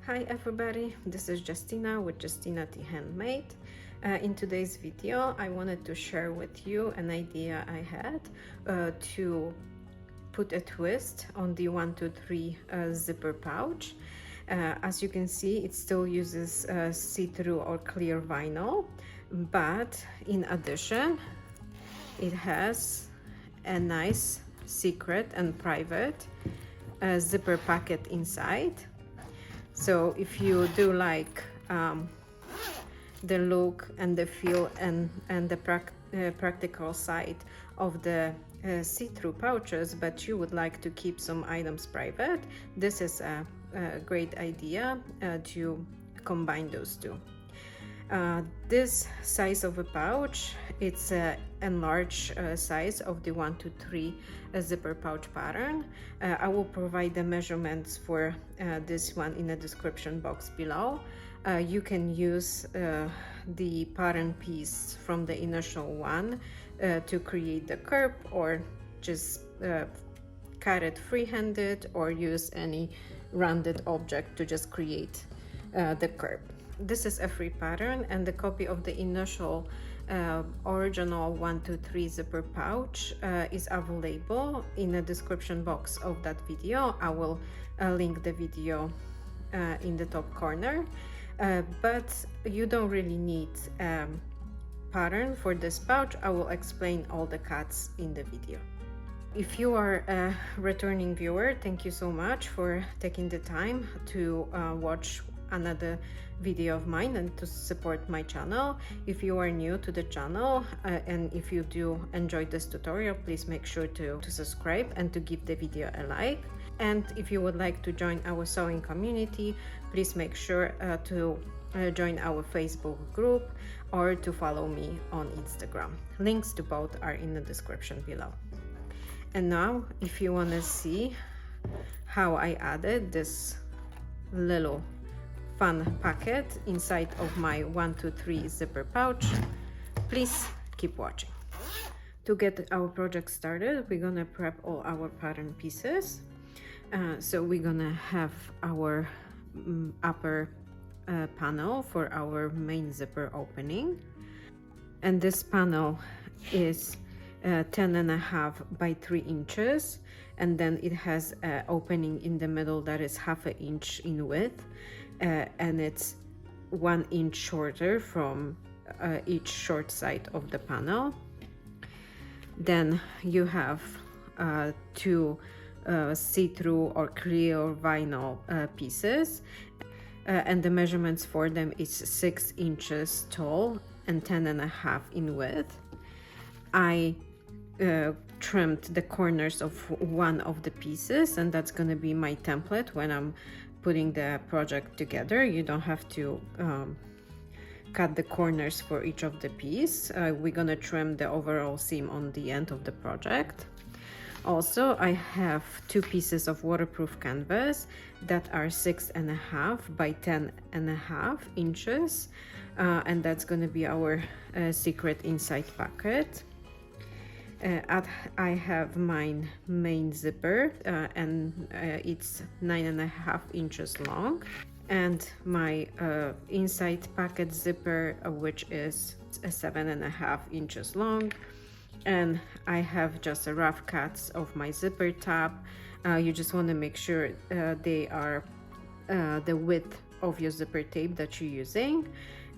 Hi everybody, this is Justina with JustynaTHandMade. In today's video, I wanted to share with you an idea I had to put a twist on the 123 zipper pouch. As you can see, it still uses see-through or clear vinyl, but in addition, it has a nice secret and private zipper pocket inside. So if you do like the look and the feel and the practical side of the see-through pouches, but you would like to keep some items private, this is a great idea to combine those two. This size of a pouch, it's a enlarged size of the 123 zipper pouch pattern. I will provide the measurements for this one in the description box below. You can use the pattern piece from the initial one to create the curve, or just cut it free-handed, or use any rounded object to just create the curve. This is a free pattern, and the copy of the initial original 123 zipper pouch is available in the description box of that video. I will link the video in the top corner, but you don't really need pattern for this pouch. I will explain all the cuts in the video. If you are a returning viewer, thank you so much for taking the time to watch another video of mine and to support my channel. If you are new to the channel and if you do enjoy this tutorial, please make sure to subscribe and to give the video a like. And if you would like to join our sewing community, please make sure to join our Facebook group or to follow me on Instagram. Links to both are in the description below. And now, if you want to see how I added this little fun packet inside of my 123 zipper pouch, please keep watching. To get our project started, we're gonna prep all our pattern pieces. So we're gonna have our upper panel for our main zipper opening, and this panel is 10.5 by 3 inches, and then it has an opening in the middle that is 1/2 inch in width, and it's 1 inch shorter from each short side of the panel. Then you have two see-through or clear vinyl pieces, and the measurements for them is 6 inches tall and 10.5 in width. I trimmed the corners of one of the pieces, and that's going to be my template when I'm putting the project together. You don't have to cut the corners for each of the piece. We're going to trim the overall seam on the end of the project. Also, I have two pieces of waterproof canvas that are 6.5 by 10.5 inches, and that's going to be our secret inside pocket. I have my main zipper, and it's 9.5 inches long, and my inside pocket zipper, which is 7.5 inches long. And I have just a rough cuts of my zipper tab. You just want to make sure they are the width of your zipper tape that you're using,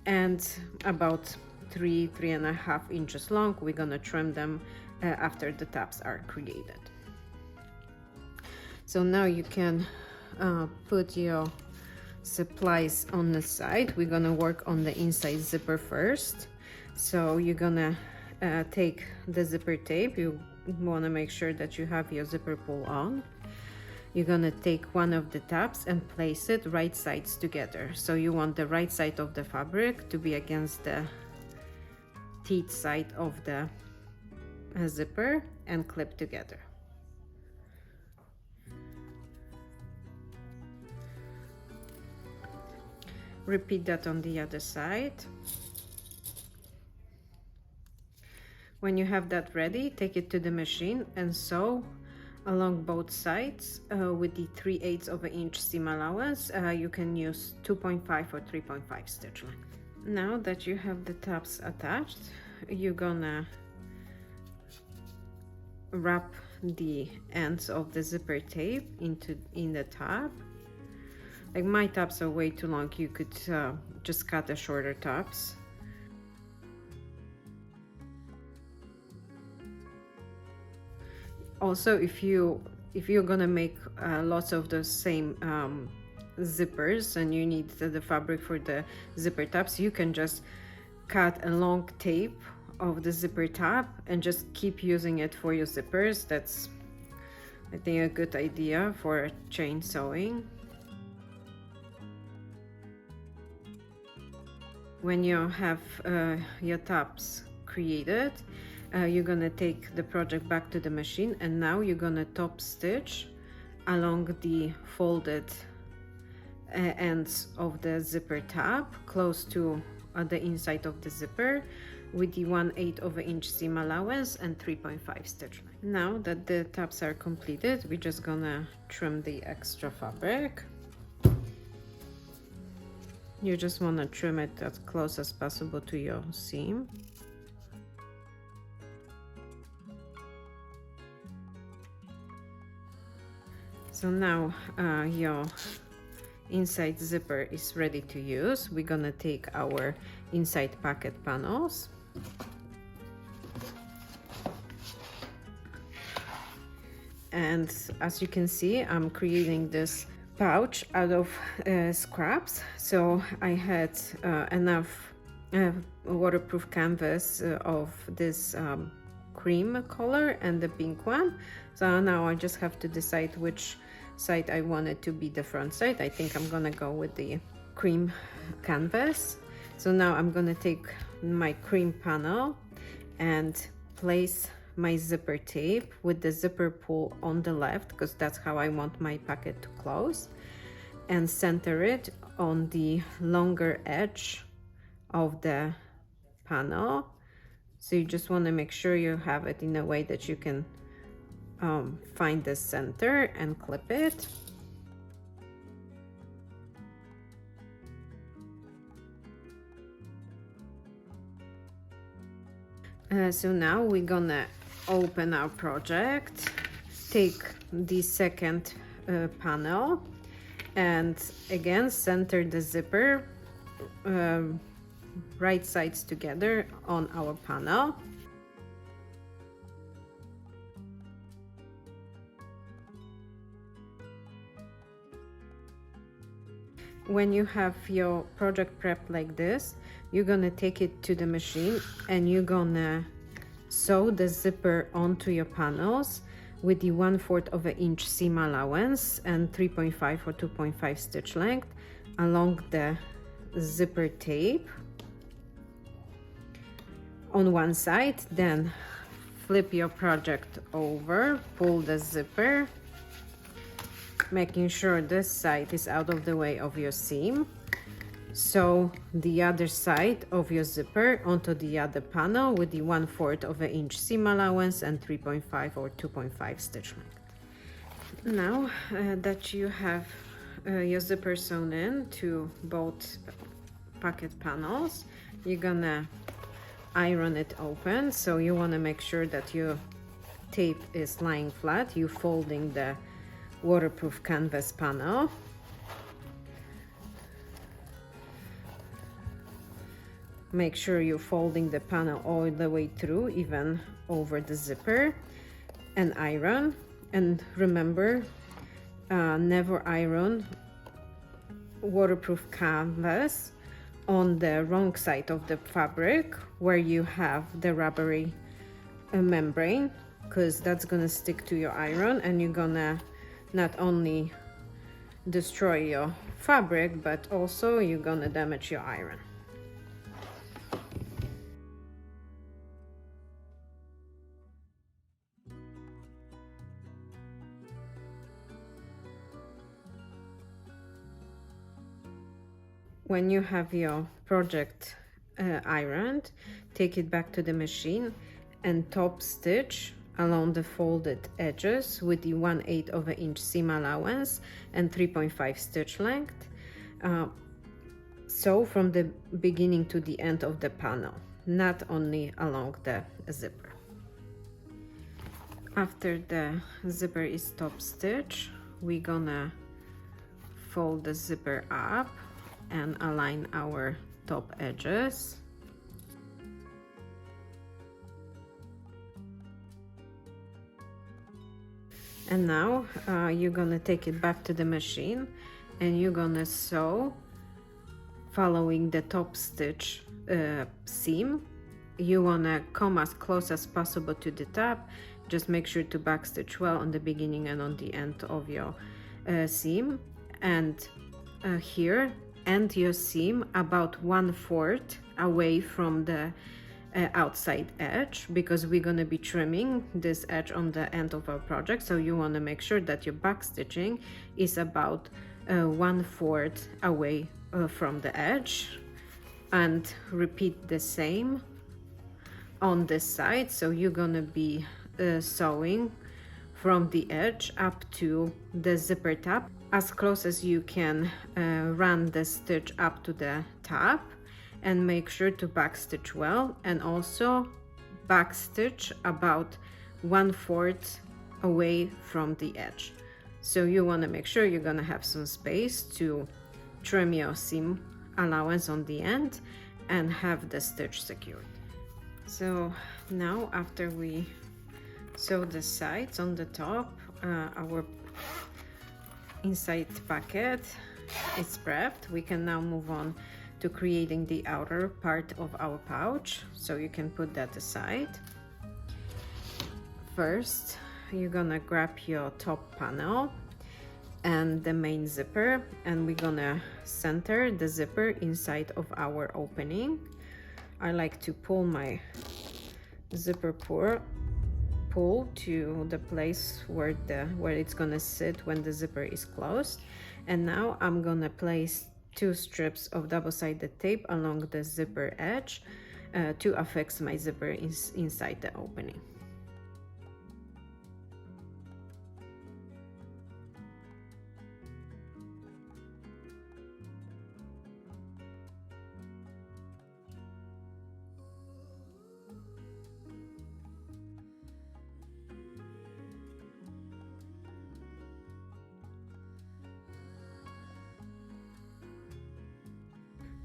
and about 3.5 inches long. We're gonna trim them after the tabs are created. So now you can put your supplies on the side. We're gonna work on the inside zipper first. So you're gonna take the zipper tape. You want to make sure that you have your zipper pull on. You're gonna take one of the tabs and place it right sides together. So you want the right side of the fabric to be against the teeth side of the zipper and clip together. Repeat that on the other side. When you have that ready, take it to the machine and sew along both sides with the 3/8 of an inch seam allowance. You can use 2.5 or 3.5 stitch length. Now that you have the tabs attached, you're gonna wrap the ends of the zipper tape in the tab. Like, my tabs are way too long. You could just cut the shorter tabs. Also, if you're gonna make lots of the same zippers and you need the fabric for the zipper tabs, you can just cut a long tape of the zipper tab and just keep using it for your zippers. That's, I think, a good idea for chain sewing. When you have your tabs created, you're gonna take the project back to the machine, and now you're gonna top stitch along the folded ends of the zipper tab close to the inside of the zipper with the 1/8 of an inch seam allowance and 3.5 stitch length. Now that the tabs are completed, we're just gonna trim the extra fabric. You just want to trim it as close as possible to your seam. So now your inside zipper is ready to use. We're gonna take our inside pocket panels and, as you can see, I'm creating this pouch out of scraps. So I had enough waterproof canvas of this cream color and the pink one. So now I just have to decide which side I want it to be the front side. I think I'm gonna go with the cream canvas. So now I'm gonna take my cream panel and place my zipper tape with the zipper pull on the left, because that's how I want my pocket to close, and center it on the longer edge of the panel. So you just want to make sure you have it in a way that you can find the center and clip it. So now we're gonna open our project, take the second panel, and again center the zipper right sides together on our panel. When you have your project prepped like this, you're gonna take it to the machine and you're gonna sew the zipper onto your panels with the 1/4 of an inch seam allowance and 3.5 or 2.5 stitch length along the zipper tape on one side. Then flip your project over, pull the zipper, making sure this side is out of the way of your seam. Sew the other side of your zipper onto the other panel with the 1/4 of an inch seam allowance and 3.5 or 2.5 stitch length. Now that you have your zipper sewn in to both pocket panels, you're gonna iron it open. So you want to make sure that your tape is lying flat. You're folding the waterproof canvas panel. Make sure you're folding the panel all the way through, even over the zipper, and iron. And remember, never iron waterproof canvas on the wrong side of the fabric where you have the rubbery membrane, because that's gonna stick to your iron and you're gonna not only destroy your fabric, but also you're gonna damage your iron. When you have your project ironed, take it back to the machine and top stitch along the folded edges with the 1/8 of an inch seam allowance and 3.5 stitch length. So from the beginning to the end of the panel, not only along the zipper. After the zipper is top stitch, we're gonna fold the zipper up and align our top edges. And now you're gonna take it back to the machine and you're gonna sew following the top stitch seam. You wanna come as close as possible to the top. Just make sure to backstitch well on the beginning and on the end of your seam. And here, end your seam about 1/4 away from the outside edge, because we're going to be trimming this edge on the end of our project. So you want to make sure that your back stitching is about 1/4 away from the edge, and repeat the same on this side. So you're going to be sewing from the edge up to the zipper top as close as you can. Run the stitch up to the top and make sure to backstitch well, and also backstitch about 1/4 away from the edge. So you want to make sure you're going to have some space to trim your seam allowance on the end and have the stitch secured. So now, after we sew the sides on the top, our inside pocket is prepped. We can now move on to creating the outer part of our pouch, so you can put that aside. First, you're gonna grab your top panel and the main zipper, and we're gonna center the zipper inside of our opening. I like to pull my zipper pull to the place where it's gonna sit when the zipper is closed. And now I'm gonna place 2 strips of double-sided tape along the zipper edge to affix my zipper inside the opening.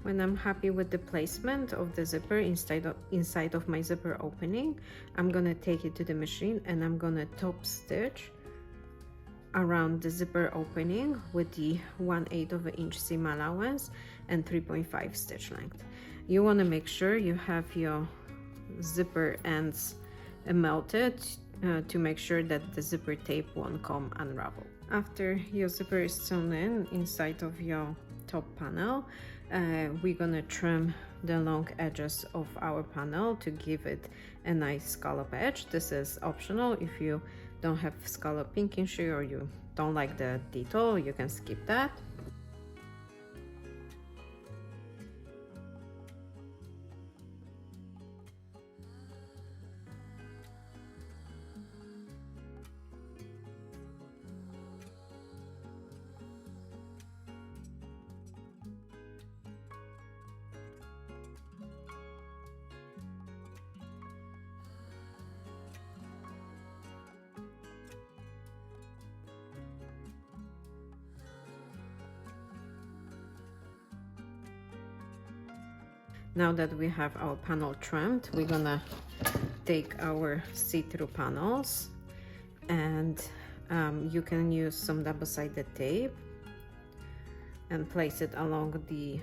When I'm happy with the placement of the zipper inside of my zipper opening, I'm gonna take it to the machine and I'm gonna top stitch around the zipper opening with the 1/8 of an inch seam allowance and 3.5 stitch length. You want to make sure you have your zipper ends melted to make sure that the zipper tape won't come unravel. After your zipper is sewn inside of your top panel, we're gonna trim the long edges of our panel to give it a nice scallop edge. This is optional. If you don't have scallop pinking or you don't like the detail, you can skip that. Now that we have our panel trimmed, we're gonna take our see-through panels, and you can use some double-sided tape and place it along the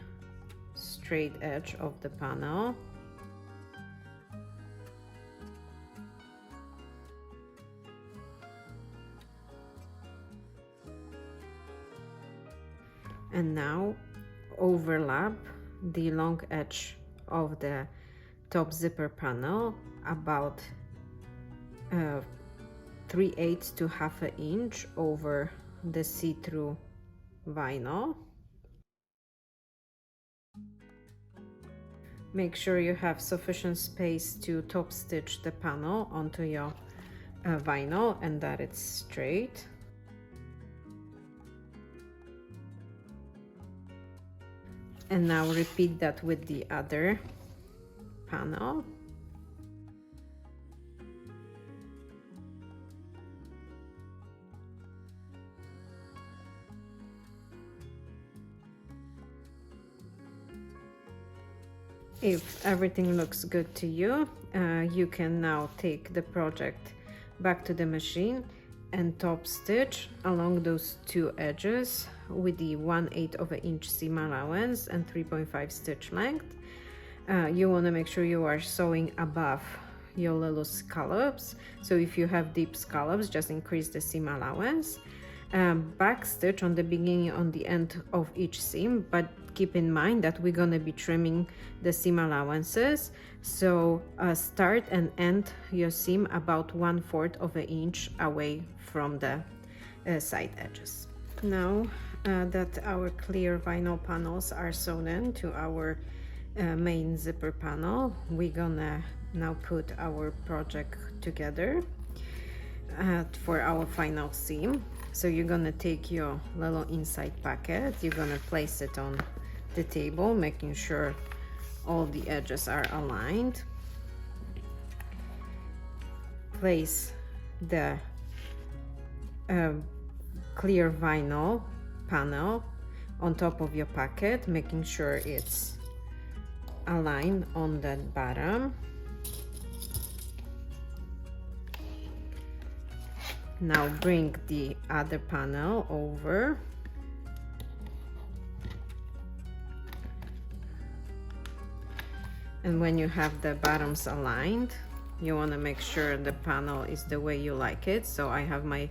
straight edge of the panel. And now overlap the long edge of the top zipper panel about 3/8 to 1/2 inch over the see-through vinyl. Make sure you have sufficient space to top stitch the panel onto your vinyl and that it's straight. And now repeat that with the other panel. If everything looks good to you, you can now take the project back to the machine and top stitch along those two edges with the 1/8 of an inch seam allowance and 3.5 stitch length. You want to make sure you are sewing above your little scallops. So if you have deep scallops, just increase the seam allowance. Back stitch on the beginning, on the end of each seam, but keep in mind that we're going to be trimming the seam allowances, so start and end your seam about 1/4 of an inch away from the side edges. Now that our clear vinyl panels are sewn into our main zipper panel, we're gonna now put our project together for our final seam. So you're gonna take your little inside pocket, you're gonna place it on the table, making sure all the edges are aligned. Place the clear vinyl panel on top of your pocket, making sure it's aligned on the bottom. Now bring the other panel over. And when you have the bottoms aligned, you want to make sure the panel is the way you like it. So I have my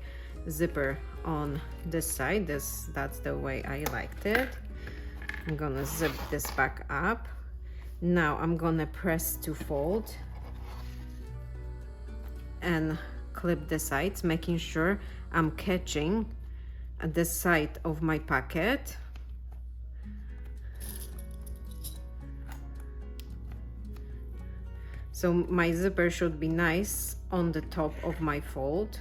zipper on this side. That's the way I liked it. I'm gonna zip this back up. Now I'm gonna press to fold and clip the sides, making sure I'm catching the side of my pocket. So my zipper should be nice on the top of my fold.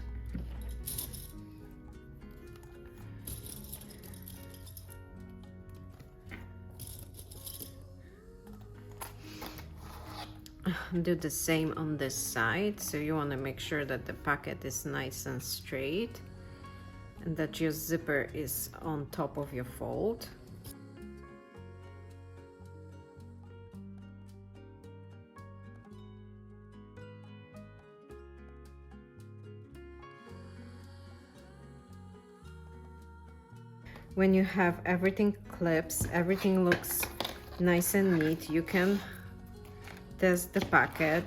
Do the same on this side. So you want to make sure that the pocket is nice and straight and that your zipper is on top of your fold. When you have everything clips, everything looks nice and neat, you can test the pocket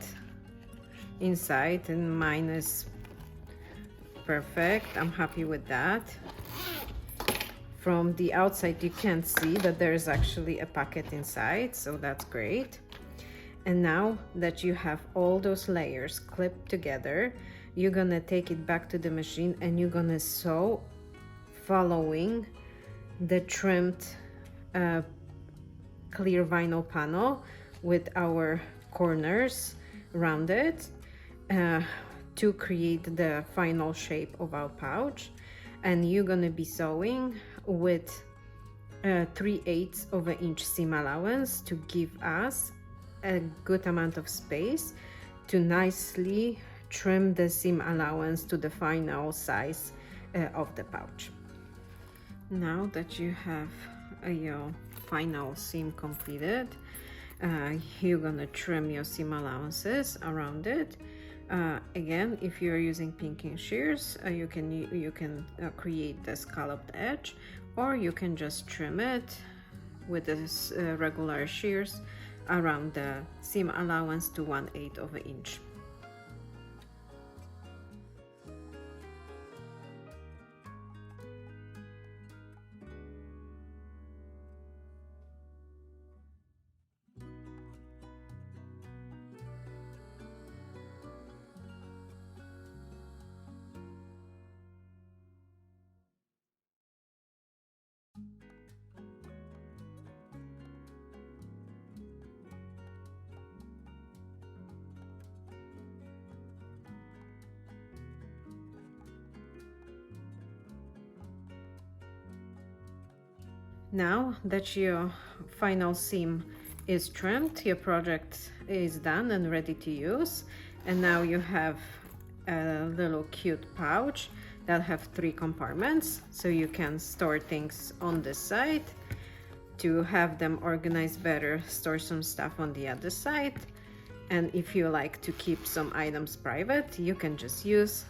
inside, and mine is perfect. I'm happy with that. From the outside you can see that there is actually a pocket inside, so that's great. And now that you have all those layers clipped together, you're gonna take it back to the machine and you're gonna sew following the trimmed clear vinyl panel with our corners rounded to create the final shape of our pouch. And you're gonna be sewing with 3/8 of an inch seam allowance to give us a good amount of space to nicely trim the seam allowance to the final size of the pouch. Now that you have your final seam completed, you're gonna trim your seam allowances around it. Again, if you're using pinking shears, you can create the scalloped edge, or you can just trim it with this regular shears around the seam allowance to 1/8 of an inch. Now that your final seam is trimmed, your project is done and ready to use. And now you have a little cute pouch that have 3 compartments, so you can store things on this side. To have them organized better, store some stuff on the other side. And if you like to keep some items private, you can just use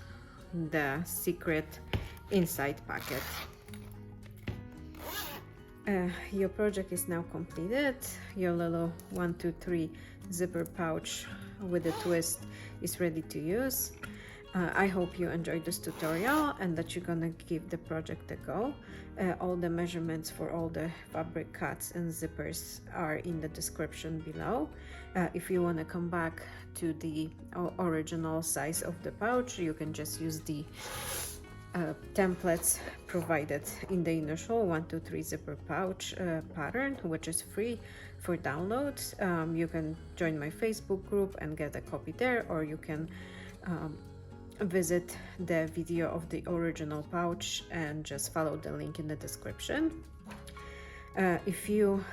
the secret inside pocket. Your project is now completed. Your little 1, 2, 3 zipper pouch with a twist is ready to use. I hope you enjoyed this tutorial and that you're gonna give the project a go. All the measurements for all the fabric cuts and zippers are in the description below. If you want to come back to the original size of the pouch, you can just use the templates provided in the initial 1, 2, 3 zipper pouch pattern, which is free for download. You can join my Facebook group and get a copy there, or you can visit the video of the original pouch and just follow the link in the description. If you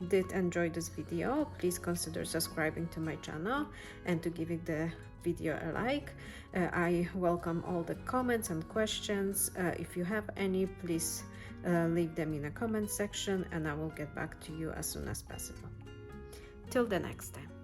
did enjoy this video, please consider subscribing to my channel and to give it the video a like. I welcome all the comments and questions. If you have any, please leave them in the comment section and I will get back to you as soon as possible. Till the next time.